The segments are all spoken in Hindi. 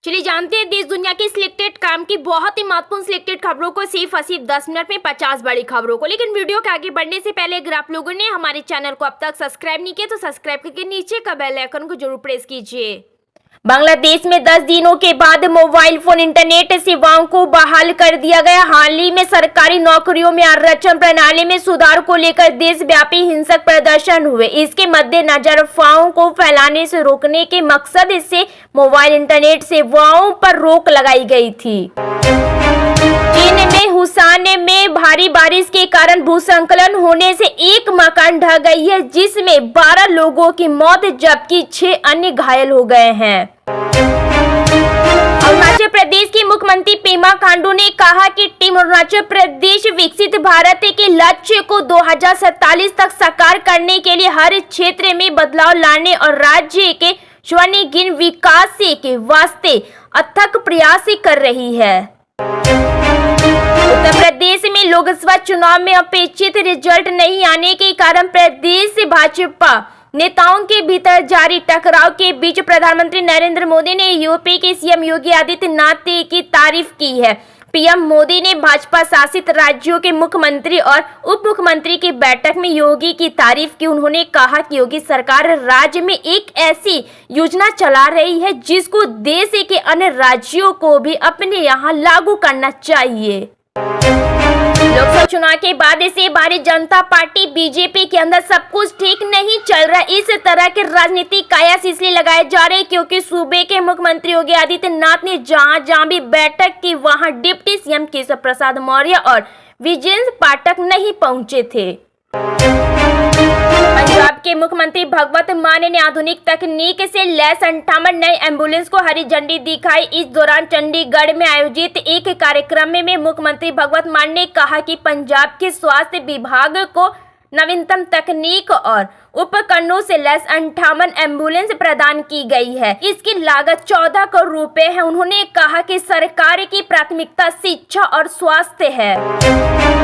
चलिए जानते हैं देश दुनिया की सिलेक्टेड काम की बहुत ही महत्वपूर्ण सिलेक्टेड खबरों को सिर्फ 10 मिनट में 50 बड़ी खबरों को। लेकिन वीडियो के आगे बढ़ने से पहले अगर आप लोगों ने हमारे चैनल को अब तक सब्सक्राइब नहीं किया तो सब्सक्राइब करके नीचे का बेल आइकन को जरूर प्रेस कीजिए। बांग्लादेश में 10 दिनों के बाद मोबाइल फोन इंटरनेट सेवाओं को बहाल कर दिया गया। हाल ही में सरकारी नौकरियों में आरक्षण प्रणाली में सुधार को लेकर देशव्यापी हिंसक प्रदर्शन हुए। इसके मद्देनजर अफवाहों को फैलाने से रोकने के मकसद से मोबाइल इंटरनेट सेवाओं पर रोक लगाई गई थी। चीन में हुसान में भारी बारिश के कारण भूस्खलन होने से एक मकान ढह गई है, जिसमें 12 लोगों की मौत जबकि 6 अन्य घायल हो गए हैं। अरुणाचल प्रदेश की मुख्यमंत्री पेमा खांडू ने कहा कि टीम अरुणाचल प्रदेश विकसित भारत के लक्ष्य को 2047 तक साकार करने के लिए हर क्षेत्र में बदलाव लाने और राज्य के स्वर्णिम विकास के वास्ते अथक प्रयास कर रही है। उत्तर प्रदेश में लोकसभा चुनाव में अपेक्षित रिजल्ट नहीं आने के कारण प्रदेश भाजपा नेताओं के भीतर जारी टकराव के बीच प्रधानमंत्री नरेंद्र मोदी ने यूपी के सीएम योगी आदित्यनाथ की तारीफ की है। पीएम मोदी ने भाजपा शासित राज्यों के मुख्यमंत्री और उप मुख्यमंत्री की बैठक में योगी की तारीफ की। उन्होंने कहा कि योगी सरकार राज्य में एक ऐसी योजना चला रही है जिसको देश के अन्य राज्यों को भी अपने यहाँ लागू करना चाहिए। लोकसभा चुनाव के बाद से भारतीय जनता पार्टी बीजेपी के अंदर सब कुछ ठीक नहीं चल रहा। इस तरह के राजनीतिक कायास इसलिए लगाए जा रहे क्योंकि सूबे के मुख्यमंत्री योगी आदित्यनाथ ने जहां भी बैठक की वहां डिप्टी सीएम केशव प्रसाद मौर्य और विजेंद्र पाठक नहीं पहुंचे थे। पंजाब के मुख्यमंत्री भगवंत मान ने आधुनिक तकनीक से लैस 58 नए एम्बुलेंस को हरी झंडी दिखाई। इस दौरान चंडीगढ़ में आयोजित एक कार्यक्रम में मुख्यमंत्री भगवंत मान ने कहा कि पंजाब के स्वास्थ्य विभाग को नवीनतम तकनीक और उपकरणों से लैस 58 एम्बुलेंस प्रदान की गई है। इसकी लागत 14 करोड़ रुपए है। उन्होंने कहा कि सरकार की प्राथमिकता शिक्षा और स्वास्थ्य है।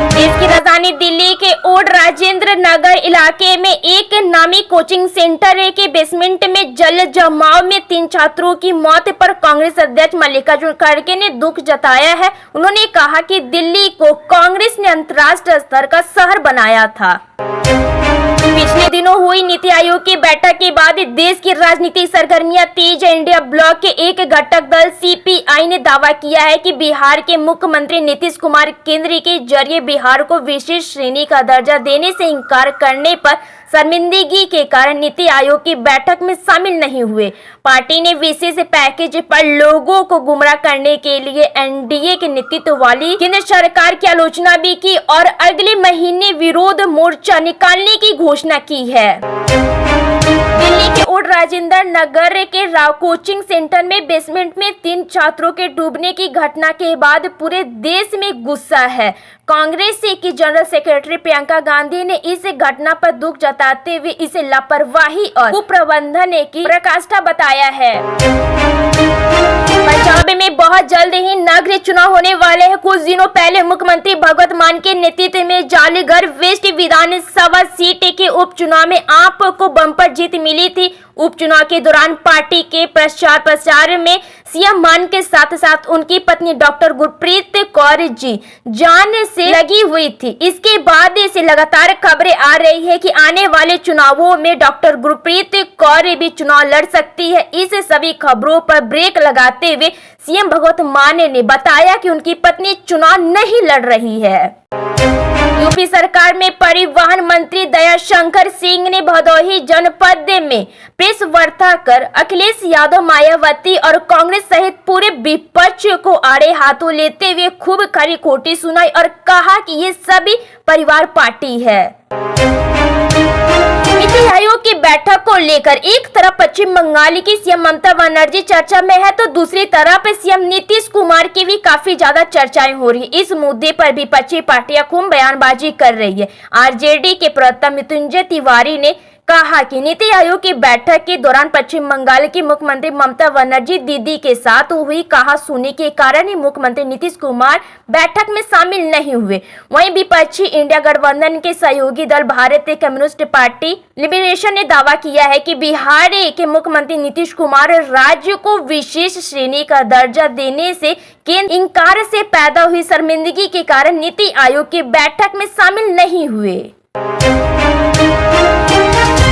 देश की राजधानी दिल्ली के ओड राजेंद्र नगर इलाके में एक नामी कोचिंग सेंटर के बेसमेंट में जल जमाव में 3 छात्रों की मौत पर कांग्रेस अध्यक्ष मल्लिकार्जुन खड़गे ने दुख जताया है। उन्होंने कहा कि दिल्ली को कांग्रेस ने अंतर्राष्ट्रीय स्तर का शहर बनाया था। पिछले दिनों हुई नीति आयोग की बैठक के बाद देश की राजनीतिक सरगर्मियां तेज है। इंडिया ब्लॉक के एक घटक दल सीपीआई ने दावा किया है कि बिहार के मुख्यमंत्री नीतीश कुमार केंद्र के जरिए बिहार को विशेष श्रेणी का दर्जा देने से इंकार करने पर शर्मिंदगी के कारण नीति आयोग की बैठक में शामिल नहीं हुए। पार्टी ने विशेष पैकेज पर लोगों को गुमराह करने के लिए एनडीए के नेतृत्व वाली केंद्र सरकार की आलोचना भी की और अगले महीने विरोध मोर्चा निकालने की घोषणा की है। दिल्ली के ओड राजेंद्र नगर के राव कोचिंग सेंटर में बेसमेंट में 3 छात्रों के डूबने की घटना के बाद पूरे देश में गुस्सा है। कांग्रेस की जनरल सेक्रेटरी प्रियंका गांधी ने इस घटना पर दुख जताते हुए इसे लापरवाही और कुप्रबंधन की पराकाष्ठा बताया है। पंजाब में बहुत जल्द ही नगरीय चुनाव होने वाले हैं। कुछ दिनों पहले मुख्यमंत्री भगवंत मान के नेतृत्व में जालीगढ़ वेस्ट विधानसभा सीट के उपचुनाव में आप को बम्पर जीत मिली थी। उपचुनाव के दौरान पार्टी के प्रचार में सीएम मान के साथ साथ उनकी पत्नी डॉक्टर गुरप्रीत कौर जी जान से लगी हुई थी। इसके बाद से लगातार खबरें आ रही है कि आने वाले चुनावों में डॉक्टर गुरप्रीत कौर भी चुनाव लड़ सकती है। इस सभी खबरों पर ब्रेक लगाते हुए सीएम भगवंत मान ने बताया कि उनकी पत्नी चुनाव नहीं लड़ रही है। यूपी सरकार में परिवहन मंत्री दयाशंकर सिंह ने भदोही जनपद में प्रेस वार्ता कर अखिलेश यादव, मायावती और कांग्रेस सहित पूरे विपक्ष को आड़े हाथों लेते हुए खूब खरी खोटी सुनाई और कहा कि ये सभी परिवार पार्टी है। नीति आयोग की बैठक को लेकर एक तरफ पश्चिम बंगाल की सीएम ममता बनर्जी चर्चा में है तो दूसरी तरफ सीएम नीतीश कुमार की भी काफी ज्यादा चर्चाएं हो रही है। इस मुद्दे पर विपक्षी पार्टियां खूब बयानबाजी कर रही है। आरजेडी के प्रवक्ता मृत्युंजय तिवारी ने कहा कि नीति आयोग की बैठक के दौरान पश्चिम बंगाल की मुख्यमंत्री ममता बनर्जी दीदी के साथ हुई कहासुनी के कारण ही मुख्यमंत्री नीतीश कुमार बैठक में शामिल नहीं हुए। वहीं विपक्षी इंडिया गठबंधन के सहयोगी दल भारतीय कम्युनिस्ट पार्टी लिबरेशन ने दावा किया है कि बिहार के मुख्यमंत्री नीतीश कुमार राज्य को विशेष श्रेणी का दर्जा देने से केंद्र इंकार से पैदा हुई शर्मिंदगी के कारण नीति आयोग की बैठक में शामिल नहीं हुए।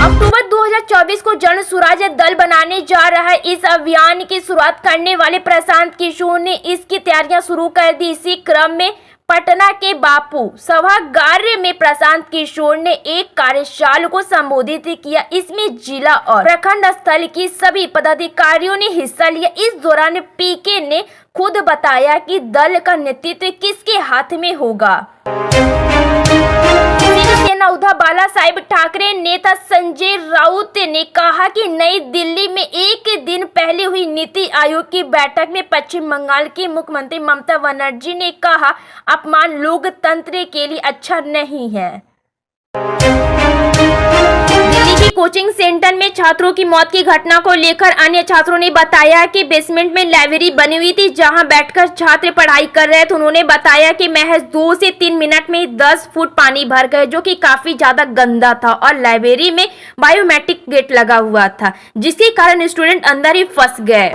अक्टूबर 2024 को जन स्वराज दल बनाने जा रहा है। इस अभियान की शुरुआत करने वाले प्रशांत किशोर ने इसकी तैयारियां शुरू कर दी। इसी क्रम में पटना के बापू सभागार में प्रशांत किशोर ने एक कार्यशाला को संबोधित किया। इसमें जिला और प्रखंड स्तर की सभी पदाधिकारियों ने हिस्सा लिया। इस दौरान पीके ने खुद बताया कि दल का नेतृत्व किसके हाथ में होगा। शिवसेना उद्धव बाला साहेब ठाकरे नेता संजय राउत ने कहा कि नई दिल्ली में एक दिन पहले हुई नीति आयोग की बैठक में पश्चिम बंगाल की मुख्यमंत्री ममता बनर्जी ने कहा, अपमान लोकतंत्र के लिए अच्छा नहीं है। दिल्ली की कोचिंग सेंटर में छात्रों की मौत की घटना को लेकर अन्य छात्रों ने बताया कि बेसमेंट में लाइब्रेरी बनी हुई थी जहां बैठकर छात्र पढ़ाई कर रहे थे। उन्होंने बताया कि महज 2 से 3 मिनट में 10 फुट पानी भर गए, जो कि काफी ज्यादा गंदा था और लाइब्रेरी में बायोमेट्रिक गेट लगा हुआ था, जिसके कारण स्टूडेंट अंदर ही फंस गए।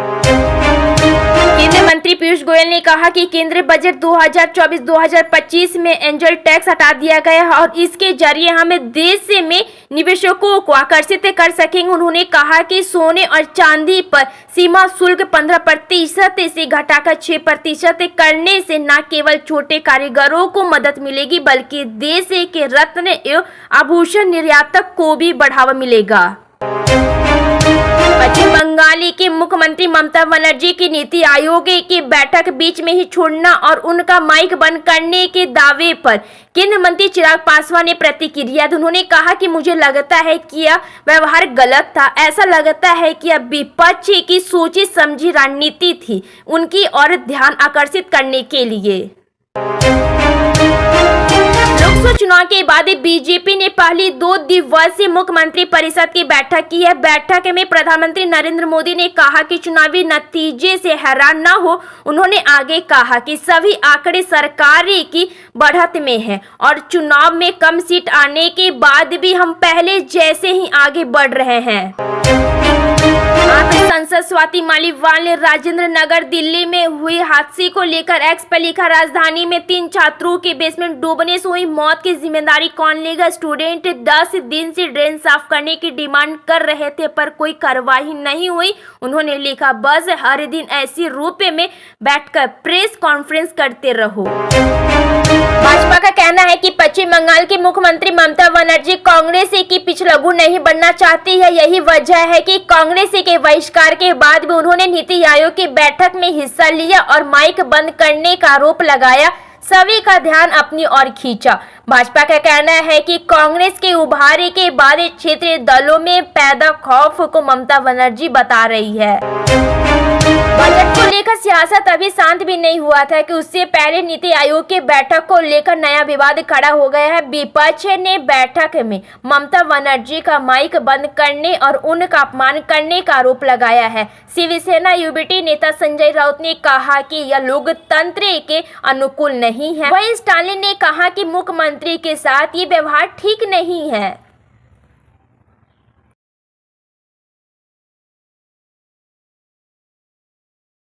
केंद्रीय मंत्री पीयूष गोयल ने कहा कि केंद्रीय बजट 2024-2025 में एंजल टैक्स हटा दिया गया है और इसके जरिए हमें देश में निवेशकों को आकर्षित कर सकेंगे। उन्होंने कहा कि सोने और चांदी पर सीमा शुल्क 15% से घटाकर 6% करने से न केवल छोटे कारीगरों को मदद मिलेगी, बल्कि देश के रत्न एवं आभूषण निर्यातक को भी बढ़ावा मिलेगा। पश्चिम बंगाल के मुख्यमंत्री ममता बनर्जी की नीति आयोग की बैठक बीच में ही छोड़ना और उनका माइक बंद करने के दावे पर केंद्रीय मंत्री चिराग पासवान ने प्रतिक्रिया दी। उन्होंने कहा कि मुझे लगता है कि यह व्यवहार गलत था। ऐसा लगता है कि यह विपक्ष की सोची समझी रणनीति थी उनकी और ध्यान आकर्षित करने के लिए। लोकसभा चुनाव के बाद बीजेपी ने पहली 2 दिवसीय मुख्यमंत्री परिषद की बैठक की है। बैठक में प्रधानमंत्री नरेंद्र मोदी ने कहा कि चुनावी नतीजे से हैरान न हो। उन्होंने आगे कहा कि सभी आंकड़े सरकार की बढ़त में हैं और चुनाव में कम सीट आने के बाद भी हम पहले जैसे ही आगे बढ़ रहे हैं। सांसद स्वाति मालीवाल ने राजेंद्र नगर दिल्ली में हुई हादसे को लेकर एक्स पर लिखा, राजधानी में 3 छात्रों के बेसमेंट डूबने से हुई मौत की जिम्मेदारी कौन लेगा। स्टूडेंट 10 दिन से ड्रेन साफ करने की डिमांड कर रहे थे पर कोई कार्रवाई नहीं हुई। उन्होंने लिखा, बस हर दिन ऐसी रूप में बैठकर प्रेस कॉन्फ्रेंस करते रहो। भाजपा का कहना है कि पश्चिम बंगाल की मुख्यमंत्री ममता बनर्जी कांग्रेस की पिछलग्गू नहीं बनना चाहती है। यही वजह है कि कांग्रेस के बहिष्कार के बाद भी उन्होंने नीति आयोग की बैठक में हिस्सा लिया और माइक बंद करने का आरोप लगाया, सभी का ध्यान अपनी ओर खींचा। भाजपा का कहना है कि कांग्रेस के उभारे के बाद क्षेत्रीय दलों में पैदा खौफ को ममता बनर्जी बता रही है। बजट को लेकर सियासत अभी शांत भी नहीं हुआ था कि उससे पहले नीति आयोग की बैठक को लेकर नया विवाद खड़ा हो गया है। विपक्ष ने बैठक में ममता बनर्जी का माइक बंद करने और उनका अपमान करने का आरोप लगाया है। शिवसेना यूबीटी नेता संजय राउत ने कहा कि यह लोकतंत्र के अनुकूल नहीं है। वहीं स्टालिन ने कहा कि मुख्यमंत्री के साथ ये व्यवहार ठीक नहीं है।